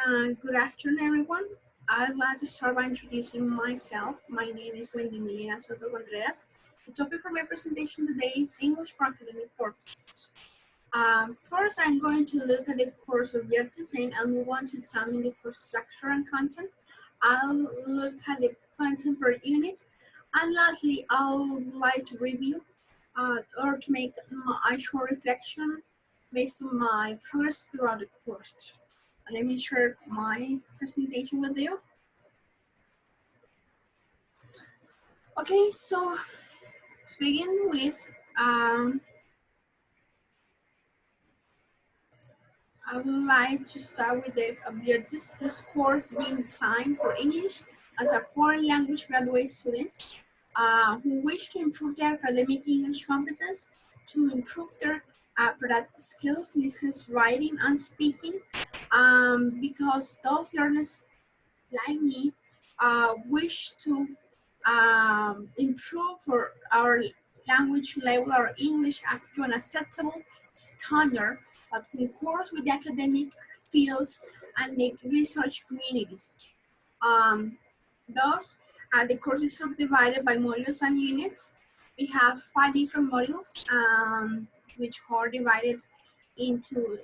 Good afternoon, everyone. I'd like to start by introducing myself. My name is Wendy Milena Soto Contreras. The topic for my presentation today is English for academic purposes. First, I'm going to look at the course objectives and I'll move on to examine the course structure and content. I'll look at the content per unit. And lastly, I would like to review or to make a short reflection based on my progress throughout the course. Let me share my presentation with you. Okay, so to begin with, I would like to start with the objectives. This course being designed for English as a foreign language graduate students who wish to improve their academic English competence, to improve their productive skills, listening, writing, and speaking, because those learners like me wish to improve for our language level, our English, up to an acceptable standard that concords with the academic fields and the research communities. Thus, the course is subdivided by modules and units. We have 5 different modules, which are divided into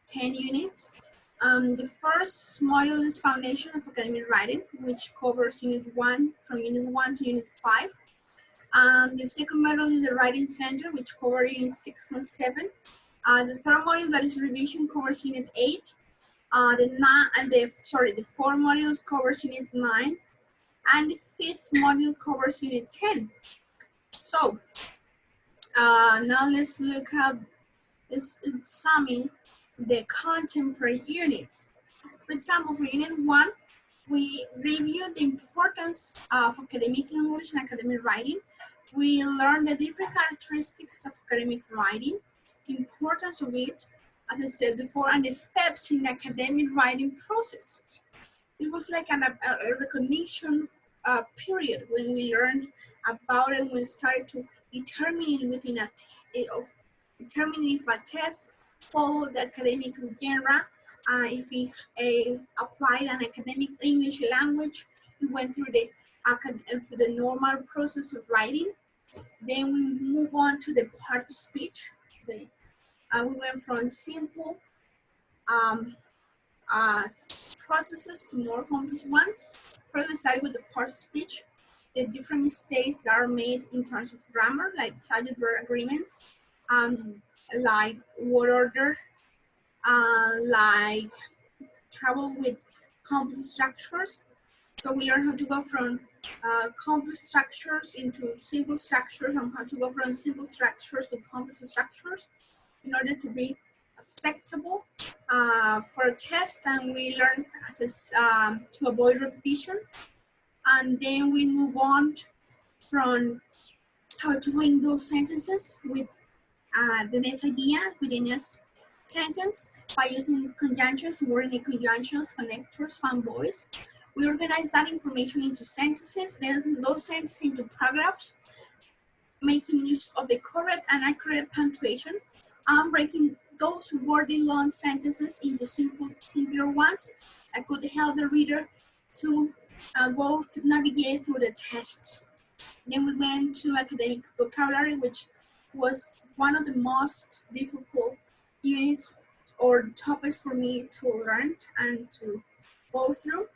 10 units. The first module is Foundation of Academic Writing, which covers Unit 1 from Unit 1 to Unit 5. The second module is the Writing Center, which covers Unit 6 and 7. The third module, that is Revision, covers Unit 8. The fourth module covers Unit 9. And the fifth module covers Unit 10. So, now let's examine the content per unit. For example, for Unit 1, we reviewed the importance of academic English and academic writing. We learned the different characteristics of academic writing, the importance of it, as I said before, and the steps in the academic writing process. It was like a recognition period when we learned about it, when we started to determine within determining if a test followed the academic genre. If we applied an academic English language, we went through the normal process of writing. Then we move on to the part of speech. We went from simple processes to more complex ones. First, we started with the part of speech, the different mistakes that are made in terms of grammar, like subject verb agreements, like word order, like travel with complex structures. So we learn how to go from complex structures into simple structures, and how to go from simple structures to complex structures in order to be acceptable for a test. And we learn to avoid repetition. And then we move on from how to link those sentences with the next idea, with the next sentence, by using conjunctions, wording conjunctions, connectors, found voice. We organize that information into sentences, then those sentences into paragraphs, making use of the correct and accurate punctuation, and breaking those wordy long sentences into simpler ones that could help the reader to navigate through the test. Then we went to academic vocabulary, which was one of the most difficult units or topics for me to learn and to go through.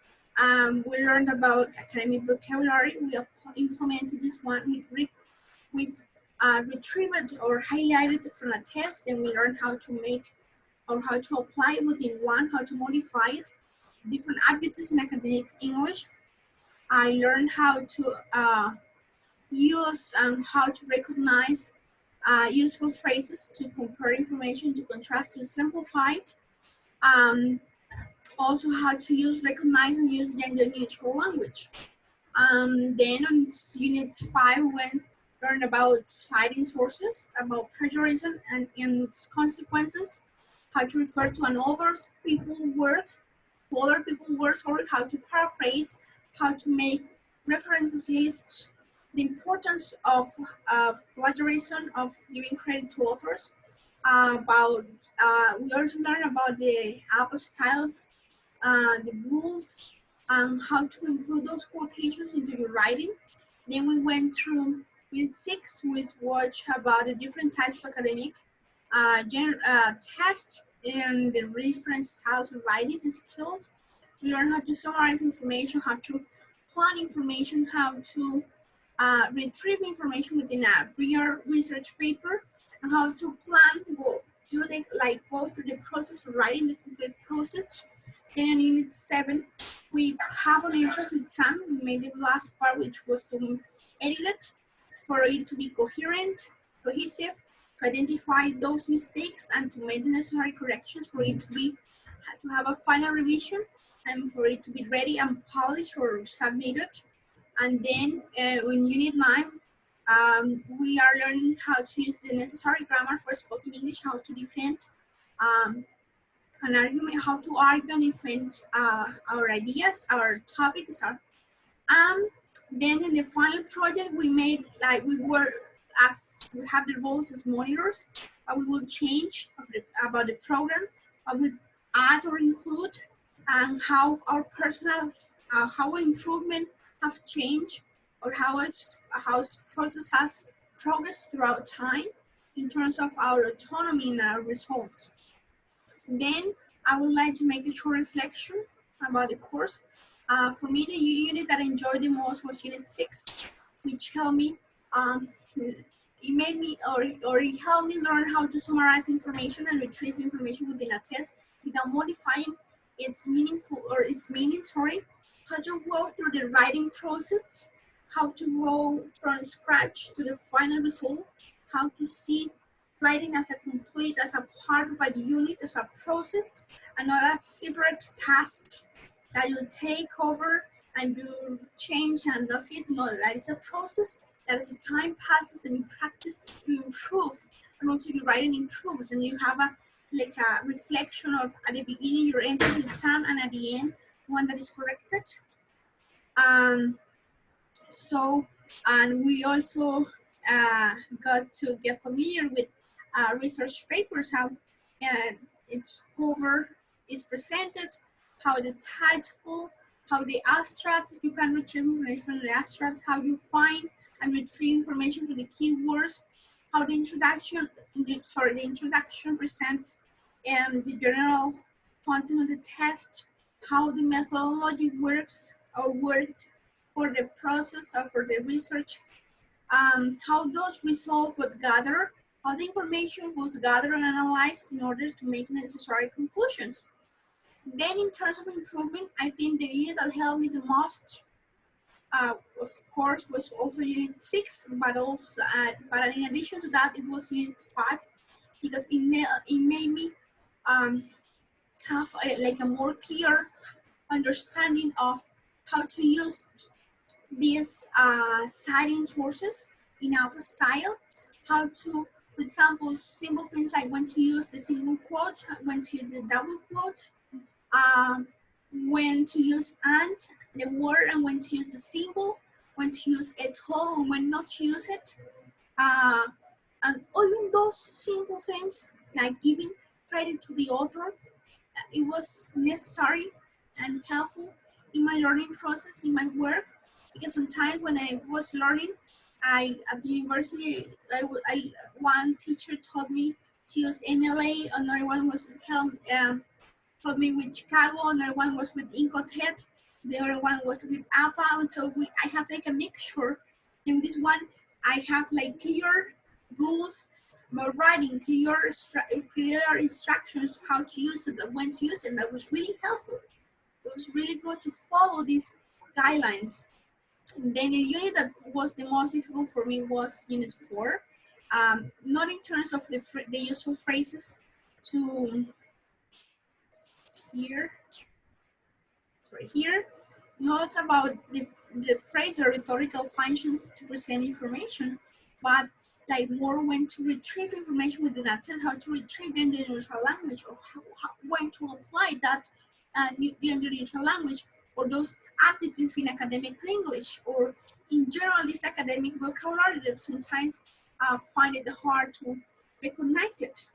We learned about academic vocabulary. We implemented this one. We retrieved it or highlighted it from a test, and we learned how to make or how to apply it within one, how to modify it, different adjectives in academic English. I learned how to use and how to recognize useful phrases, to compare information, to contrast, to simplify it. Also how to recognize and use gender neutral language. Then on Unit 5, we learned about citing sources, about plagiarism and its consequences, how to refer to other people's work, or how to paraphrase, how to make references lists, the importance of plagiarism, of giving credit to authors. We also learned about the apostyles, the rules, and how to include those quotations into your writing. Then we went through Unit 6, which was about the different types of academic text and the different styles of writing skills. We learned how to summarize information, how to plan information, how to retrieve information within a real research paper, and how to plan to go through the process of writing the complete process. Then in Unit 7, we have an entrance exam. We made the last part, which was to edit it for it to be coherent, cohesive, to identify those mistakes and to make the necessary corrections for it to have a final revision and for it to be ready and published or submitted. And then in Unit 9, we are learning how to use the necessary grammar for spoken English, how to defend an argument, how to argue and defend our ideas, our topics, um, then in the final project we made, like we have the roles as monitors, but we will change about the program, we add or include, and how our personal, how improvement have changed, or how process has progressed throughout time in terms of our autonomy and our results. Then I would like to make a short reflection about the course. For me, the unit that I enjoyed the most was Unit 6, which helped me, it made me, or it helped me learn how to summarize information and retrieve information within a test without modifying its meaning, how to go through the writing process, how to go from scratch to the final result, how to see writing as a part of a unit, as a process, and not as separate tasks that you take over and you change and that's it. No, that is a process that as the time passes and you practice, you improve, and also your writing improves, and you have a reflection of at the beginning your entrance exam and at the end one that is corrected. So, and we also got to get familiar with research papers, how its cover is presented, how the title, how the abstract, you can retrieve information from the abstract, how you find and retrieve information from the keywords, how the introduction presents the general content of the test, how the methodology works or worked for the process or for the research, how those results were gathered, how the information was gathered and analyzed in order to make necessary conclusions. Then in terms of improvement, I think the unit that helped me the most, of course, was also Unit 6, but also, but in addition to that, it was Unit 5, because it made me have a more clear understanding of how to use these citing sources in our style, how to, for example, simple things like when to use the single quote, when to use the double quote, when to use and, the word, and when to use the symbol, when to use at all, and when not to use it. And even those simple things, like giving credit to the author, it was necessary and helpful in my learning process, in my work, because sometimes when I was learning, at the university, one teacher taught me to use MLA, another one was taught me with Chicago, another one was with Incoterm, the other one was with APA, so I have like a mixture. In this one, I have like clear rules about writing, clear instructions how to use it, when to use it, and that was really helpful. It was really good to follow these guidelines. And then the unit that was the most difficult for me was Unit 4, not in terms of the useful phrases to here, not about the phrase or rhetorical functions to present information, but like more when to retrieve information within a text, how to retrieve the neutral language, or when to apply that the neutral language, or those aptitudes in academic English, or in general this academic vocabulary that sometimes find it hard to recognize it.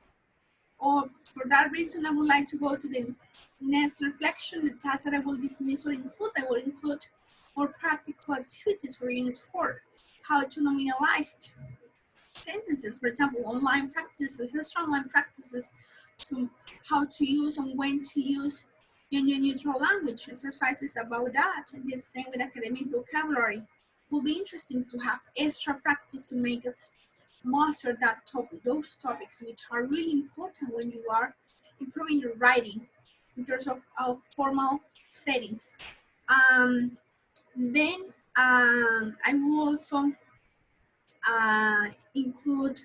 Or for that reason, I would like to go to the next reflection. The tasks that I will dismiss or include, I will include more practical activities for Unit 4. How to nominalize sentences, for example, online practices, extra online practices, to how to use and when to use gender neutral language, exercises about that. The same with academic vocabulary. It will be interesting to have extra practice to make us master that topic, those topics which are really important when you are improving your writing in terms of formal settings. Um, then I will also include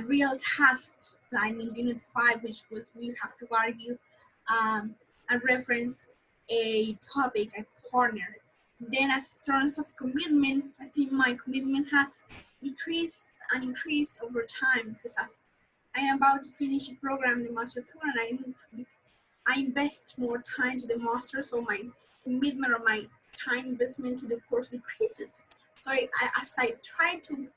real tasks like in Unit 5, which we have to argue and reference a topic, a corner. Then as terms of commitment, I think my commitment has decreased and increased over time because as I am about to finish a program, the master program, I invest more time to the master, so my commitment or my time investment to the course decreases. So as I try to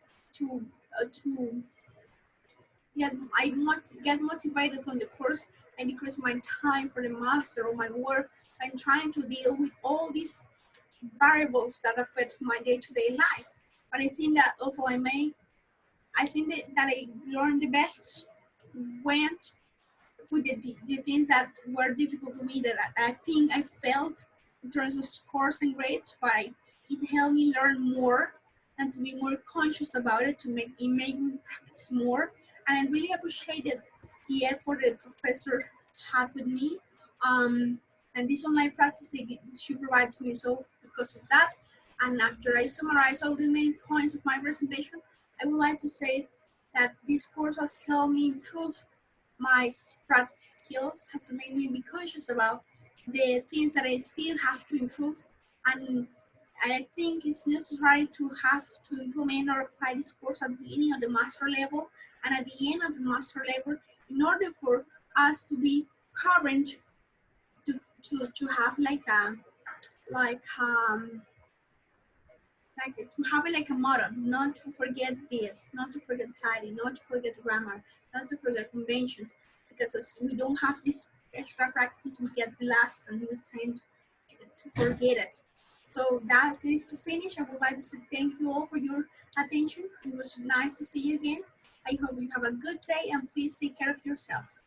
get motivated on the course, I decrease my time for the master or my work. I'm trying to deal with all these variables that affect my day-to-day life. But I think that also I think that I learned the best when with the things that were difficult to me that I think I felt in terms of scores and grades, but it helped me learn more and to be more conscious about it, to make me practice more. And I really appreciated the effort that the professor had with me. Um, and this online practice she provides me so because of that. And after I summarize all the main points of my presentation, I would like to say that this course has helped me improve my practice skills, has made me be conscious about the things that I still have to improve. And I think it's necessary to have to implement or apply this course at the beginning of the master level and at the end of the master level in order for us to be current, to have like um to have it like a motto, not to forget this, not to forget title, not to forget grammar, not to forget conventions, because as we don't have this extra practice, we get lost and we tend to forget it. So that is to finish. I would like to say thank you all for your attention. It was nice to see you again. I hope you have a good day and please take care of yourself.